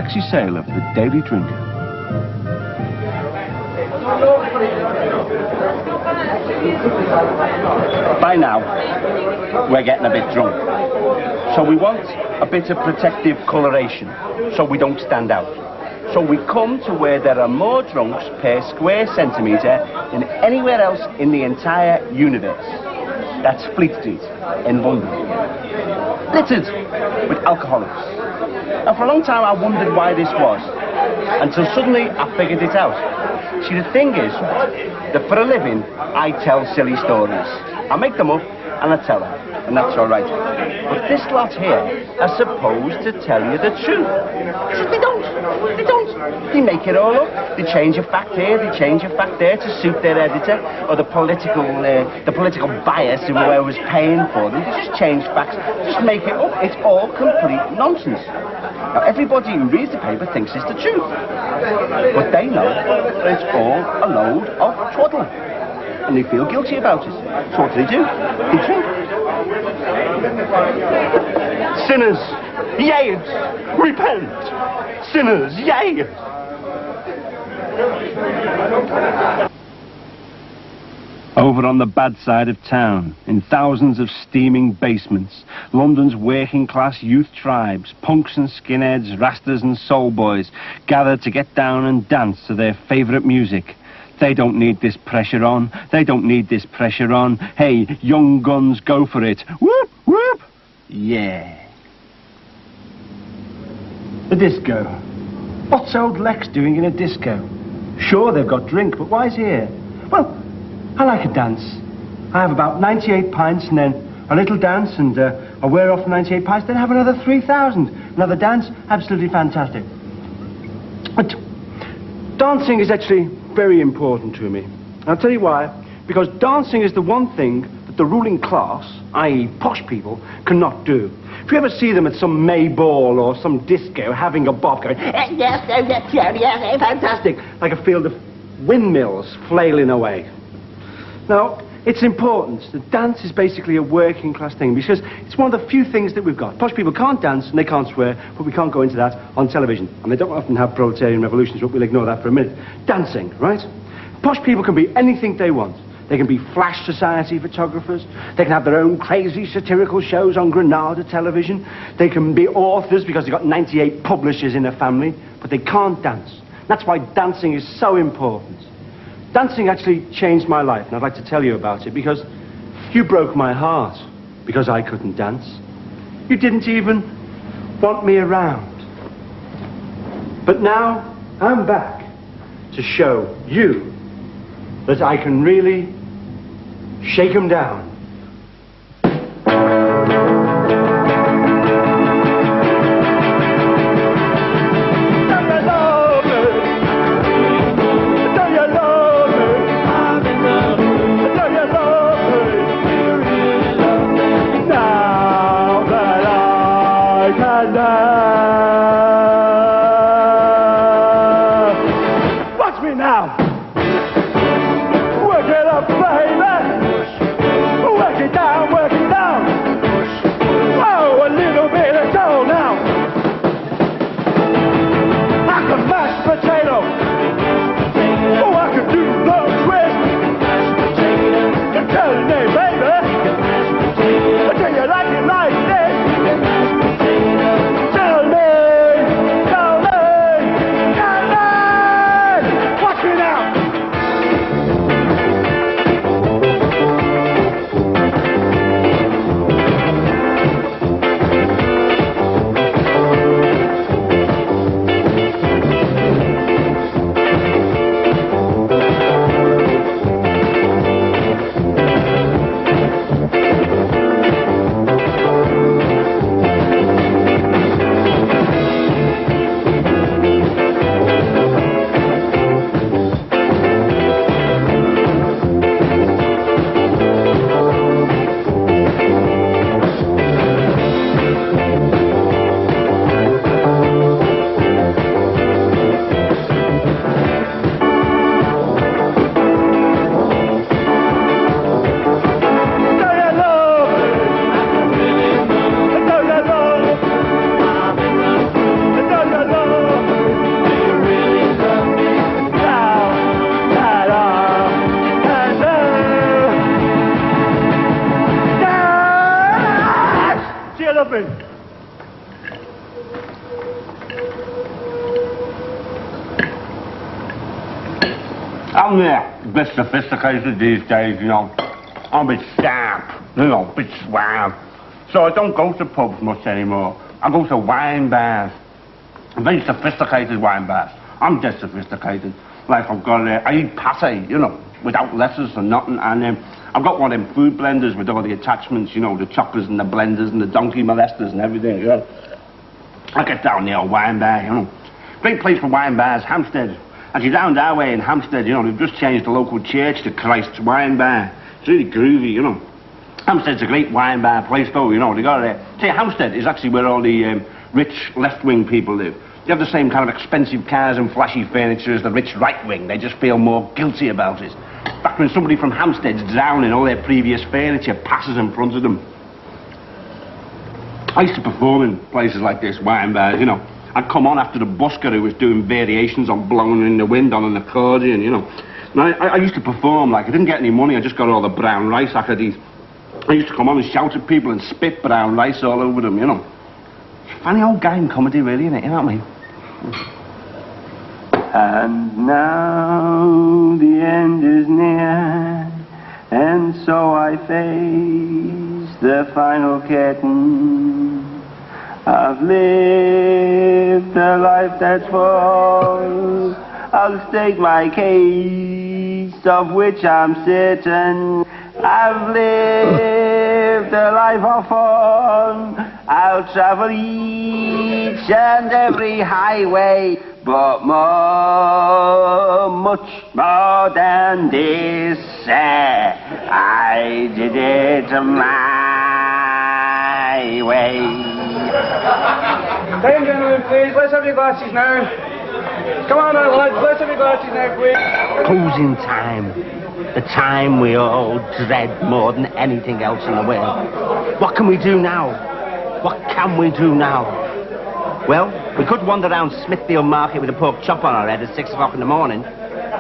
Alexei, Sayle, the Daily Drinker. By now, we're getting a bit drunk. So we want a bit of protective coloration, so we don't stand out. So we come to where there are more drunks per square centimetre than anywhere else in the entire universe. That's Fleet Street in London. Littered with alcoholics. Now for a long time I wondered why this was, until suddenly I figured it out. See, the thing is that for a living I tell silly stories. I make them up and I tell them, and that's all right. But this lot here are supposed to tell you the truth. Except they don't. They don't. They make it all up. They change a fact here, they change a fact there to suit their editor or the political bias of whoever's paying for them. They just change facts, just make it up. It's all complete nonsense. Now, everybody who reads the paper thinks it's the truth. But they know that it's all a load of twaddle. And they feel guilty about it. So what do? They drink. Sinners, yea, repent. Sinners, yea. Over on the bad side of town, in thousands of steaming basements, London's working class youth tribes, punks and skinheads, rastas and soul boys, gather to get down and dance to their favourite music. They don't need this pressure on. They don't need this pressure on. Hey, young guns, go for it. Whoop, whoop. Yeah. The disco. What's old Lex doing in a disco? Sure, they've got drink, but why is he here? Well, I like a dance. I have about 98 pints and then a little dance and I wear off the 98 pints, then have another 3,000. Another dance, absolutely fantastic. But dancing is actually very important to me. And I'll tell you why. Because dancing is the one thing that the ruling class, i.e. posh people, cannot do. If you ever see them at some May ball or some disco having a bob going, yes, fantastic, like a field of windmills flailing away. Now, it's important. The dance is basically a working class thing because it's one of the few things that we've got. Posh people can't dance and they can't swear, but we can't go into that on television. And they don't often have proletarian revolutions, but we'll ignore that for a minute. Dancing, right? Posh people can be anything they want. They can be Flash Society photographers. They can have their own crazy satirical shows on Granada television. They can be authors because they've got 98 publishers in their family, but they can't dance. That's why dancing is so important. Dancing actually changed my life, and I'd like to tell you about it, because you broke my heart because I couldn't dance. You didn't even want me around. But now, I'm back to show you that I can really shake 'em down. Watch me now. Work it up, baby. Work it down, work it down. Oh, a little bit of soul now. I can mash potato. Oh, I can do the twist. Tell me, baby. Do you like it like this? Tell me. Watch me now. I'm a bit sophisticated these days, you know. I'm a bit sharp, you know, a bit suave. So I don't go to pubs much anymore. I go to wine bars. Very sophisticated wine bars. I'm dead sophisticated. Like I eat pate, you know, without lettuce or nothing. And I've got one of them food blenders with all the attachments, you know, the choppers and the blenders and the donkey molesters and everything, you know. I get down there, wine bar, you know. Great place for wine bars, Hampstead. Actually, down our way in Hampstead, you know, they've just changed the local church to Christ's Wine Bar. It's really groovy, you know. Hampstead's a great wine bar place, though, you know. They got say, Hampstead is actually where all the rich left-wing people live. They have the same kind of expensive cars and flashy furniture as the rich right-wing. They just feel more guilty about it. Back when somebody from Hampstead's drowning, all their previous furniture passes in front of them. I used to perform in places like this, wine bars, you know. I'd come on after the busker who was doing variations on Blowing in the Wind on an accordion, you know. And I used to perform, like, I didn't get any money, I just got all the brown rice I could eat. I used to come on and shout at people and spit brown rice all over them, you know. Funny old guy in comedy, really, innit? You know what I mean? And now the end is near, and so I face the final curtain. I've lived a life that's full. I'll state my case, of which I'm certain. I've lived a life of fun. I'll travel each and every highway, but more, much more than this, I did it my way. Ladies and gentlemen, please, let's have your glasses now. Come on now, lads, let's have your glasses now, please. Closing time. The time we all dread more than anything else in the world. What can we do now? What can we do now? Well, we could wander around Smithfield Market with a pork chop on our head at 6 o'clock in the morning.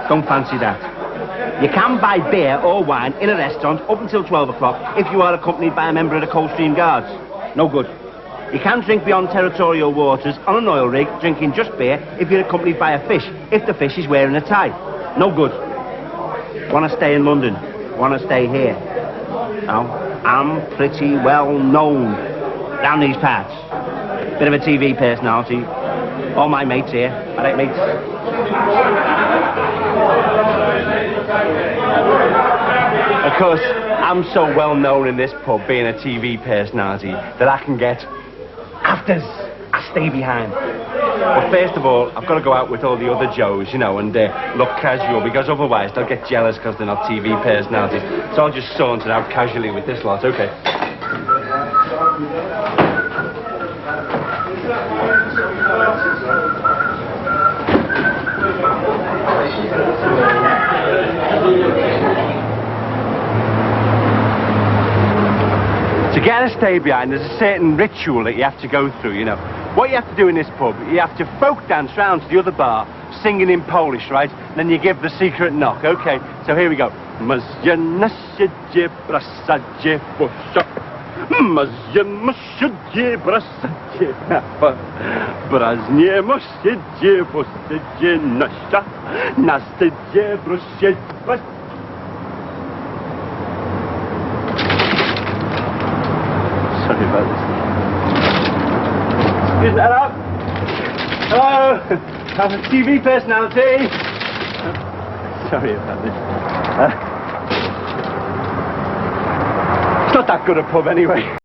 Don't fancy that. You can buy beer or wine in a restaurant up until 12 o'clock if you are accompanied by a member of the Coldstream Guards. No good. You can drink beyond territorial waters on an oil rig, drinking just beer if you're accompanied by a fish, if the fish is wearing a tie. No good. Want to stay in London? Want to stay here? No, I'm pretty well known round these parts. Bit of a TV personality. All my mates here. I like mates. Of course, I'm so well known in this pub being a TV personality that I can get afters. I stay behind. But first of all, I've got to go out with all the other Joes, you know, and look casual, because otherwise they'll get jealous because they're not TV personalities. So I'll just saunter out casually with this lot, okay? To get a stay behind, there's a certain ritual that you have to go through, you know. What you have to do in this pub, you have to folk dance round to the other bar, singing in Polish, right? Then you give the secret knock, okay? So here we go. Sorry about this. Hello? Hello? I'm a TV personality. Sorry about this. It's not that good a pub anyway.